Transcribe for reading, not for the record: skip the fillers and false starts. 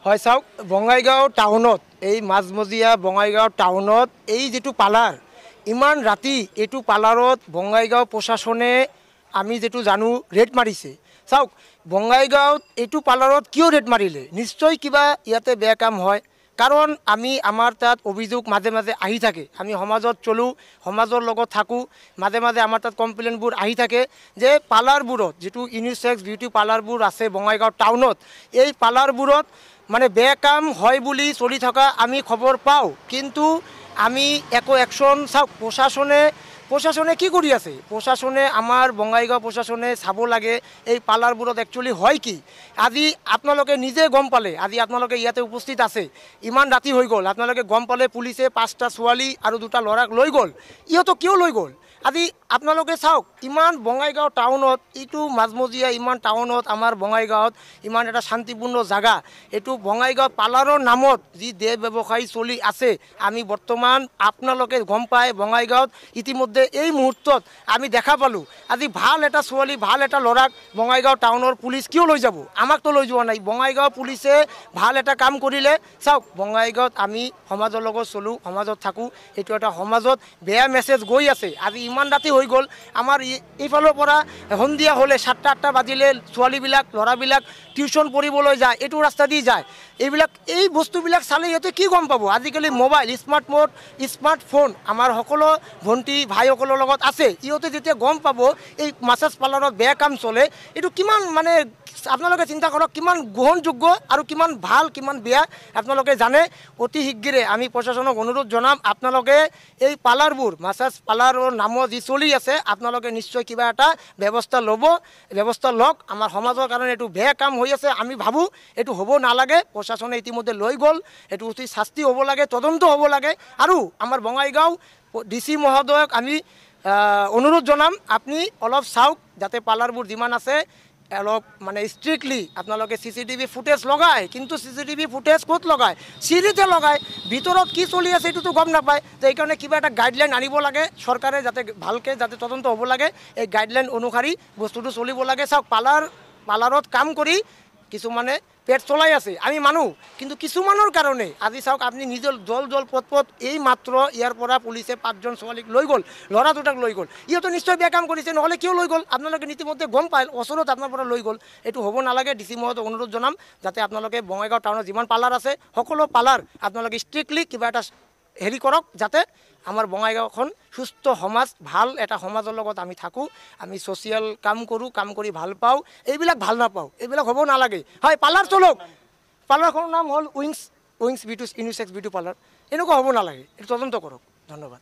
হয় চাওক বঙাইগাঁও টাউনত এই মাজমজিয়া বঙাইগাঁও টাউনত এই যেটো পালার ইমান রাতি এইটো পালারত বঙাইগাঁও প্রশাসনে আমি যেটো জানো রেড মারিছে চাওক বঙাইগাঁওত এইটো পালারত কিয় রেড মারিলে নিশ্চয় কিবা ইয়াতে বেয়া কাম হয় কাৰণ আমি আমাৰ তাত অভিযোগ মাজে মাজে আহি থাকে আমি সমাজত চলো সমাজৰ লগত থাকো মাজে মাজে আমাৰ তাত কমপ্লেইনবোৰ আহি থাকে যে পালাৰবোৰত যেটো ইউনিসেক্স বিউটি পালাৰবোৰ আছে বঙাইগাঁও টাউনত এই পালাৰবোৰত মানে বেয়া কাম হয় বুলি চলি থকা আমি খবৰ পাওঁ কিন্তু আমি একো অ্যাকশন চাওক প্ৰশাসনে কি কৰি আছে প্ৰশাসনে আমাৰ বঙাইগাঁও প্ৰশাসনে চাব লাগে এই পালাৰবোৰত একচুয়ালি হয় কি আজি আপোনালোকে নিজে গম পালে আজি আপোনালোকে ইয়াতে উপস্থিত আছে ইমান ৰাতি হৈ গ'ল আপোনালোকে গম পালে পুলিচে 5টা ছোৱালী আৰু 2টা ল'ৰাক লৈ গ'ল ইহঁতো কিয় লৈ গ'ল আজি আপোনালোকে চাওক ইমান বঙাইগাঁও টাউনত এইটো মাজমজিয়া ইমান টাউনত আমাৰ বঙাইগাঁৱত ইমান এটা শান্তিপূৰ্ণ জায়গা এইটো বঙাইগাঁও পালাৰৰ নামত যি দেহ ব্যৱসায়ী চলি আছে আমি বৰ্তমান আপোনালোকে গম পায় বঙাইগাঁৱত ইতিমধ্যে এই মুহূৰ্তত আমি দেখা পালোঁ আজি ভাল এটা ছোৱালী ভাল এটা ল'ৰাক বঙাইগাঁও টাউনৰ পুলিচ কিয় লৈ যাব আমাকতো লৈ যোৱা নাই বঙাইগাঁও পুলিচে ভাল এটা কাম কৰিলে চাওক বঙাইগাঁৱত আমি সমাজৰ লগত চলো সমাজত থাকোঁ এইটো এটা সমাজত বেয়া মেছেজ গৈ আছে আজি ইমান ৰাতি হৈ গ'ল আমাৰ এইফালৰ পৰা সন্ধিয়া হ'লে 7টা 8টা বাজিলে ছোৱালীবিলাক ল'ৰাবিলাক টিউশ্যন পঢ়িবলৈ যায় এইটো ৰাস্তা দি যায় এইবিলাক এই বস্তুবিলাক চালে ইহঁতে কি গম পাব আজিকালি মোবাইল স্মাৰ্টফোন আমাৰ সকলো ভণ্টি ভাইসকলৰ লগত আছে ইহঁতে যেতিয়া গম পাব এই মাছাজ পাৰ্লাৰত বেয়া কাম চলে এইটো কিমান মানে আপোনালোকে চিন্তা কৰক কিমান গ্ৰহণযোগ্য আৰু কিমান ভাল কিমান বেয়া আপোনালোকে জানে অতি শীঘ্ৰে আমি প্ৰশাসনক অনুৰোধ জনাম আপোনালোকে এই পাৰ্লাৰবোৰ মাছাজ পাৰ্লাৰৰ নামত যি চলি আছে আপোনালোকে নিশ্চয় কিবা এটা ব্যৱস্থা লওক আমাৰ সমাজৰ কাৰণে এইটো বেয়া কাম হৈ আছে আমি ভাবোঁ এইটো হ'ব নালাগে প্ৰশাসনে ইতিমধ্যে লৈ গ'ল এইটো অতি শাস্তি হ'ব লাগে তদন্ত হ'ব লাগে আৰু আমাৰ বঙাইগাঁও ডিসি মহোদয়ক আমি অনুৰোধ জনাম আপুনি অলপ চাওক যাতে পাৰ্লাৰবোৰ যিমান আছে অলপ মানে স্ট্রিক্টলি আপোনালোকে CCTV ফুটেজ লগায় কিন্তু CCTV ফুটেজ ক'ত লগায় চিৰিতে লগায় ভিতৰত কি চলি আছে এইটোতো গম নাপায় যে এইকাৰণে কিবা এটা গাইডলাইন আনিব লাগে চৰকাৰে যাতে ভালকৈ যাতে তদন্ত হ'ব লাগে এই গাইডলাইন অনুসৰি বস্তুটো চলিব লাগে চাওক পাৰ্লাৰত কাম কৰি কিছুমানে পেট চলাই আছে আমি মানো কিন্তু কিছুমানৰ কাৰণে আজি চাওক আপুনি নিজৰ জল পথ এই মাত্ৰ ইয়াৰ পৰা পুলিচে 5জন ছোৱালীক লৈ গ'ল ল'ৰা 2টাক লৈ গ'ল ইহঁতো নিশ্চয় বেয়া কাম কৰিছে নহ'লে কিয় লৈ গ'ল আপোনালোকে নীতিমধ্যে গম পায় ওচৰত আপোনাৰ পৰা লৈ গ'ল এইটো হ'ব নালাগে ডিসি মহোদয়ক অনুৰোধ জনাম যাতে আপোনালোকে বঙাইগাঁও টাউনত যিমান পাৰ্লাৰ আছে সকলো পাৰ্লাৰ আপোনালোকে ষ্ট্ৰিক্টলি কিবা এটা হেৰি কৰক যাতে আমাৰ বঙাইগাঁওখন সুস্থ সমাজ ভাল এটা সমাজৰ লগত আমি থাকোঁ আমি ছ'চিয়েল কাম কৰোঁ কাম কৰি ভাল পাওঁ এইবিলাক ভাল নাপাওঁ এইবিলাক হ'ব নালাগে হয় পাৰ্লাৰ চলক পাৰ্লাৰখনৰ নাম হ'ল wings beauty unisex beauty parlour এনেকুৱা হ'ব নালাগে এইটো তদন্ত কৰক ধন্যবাদ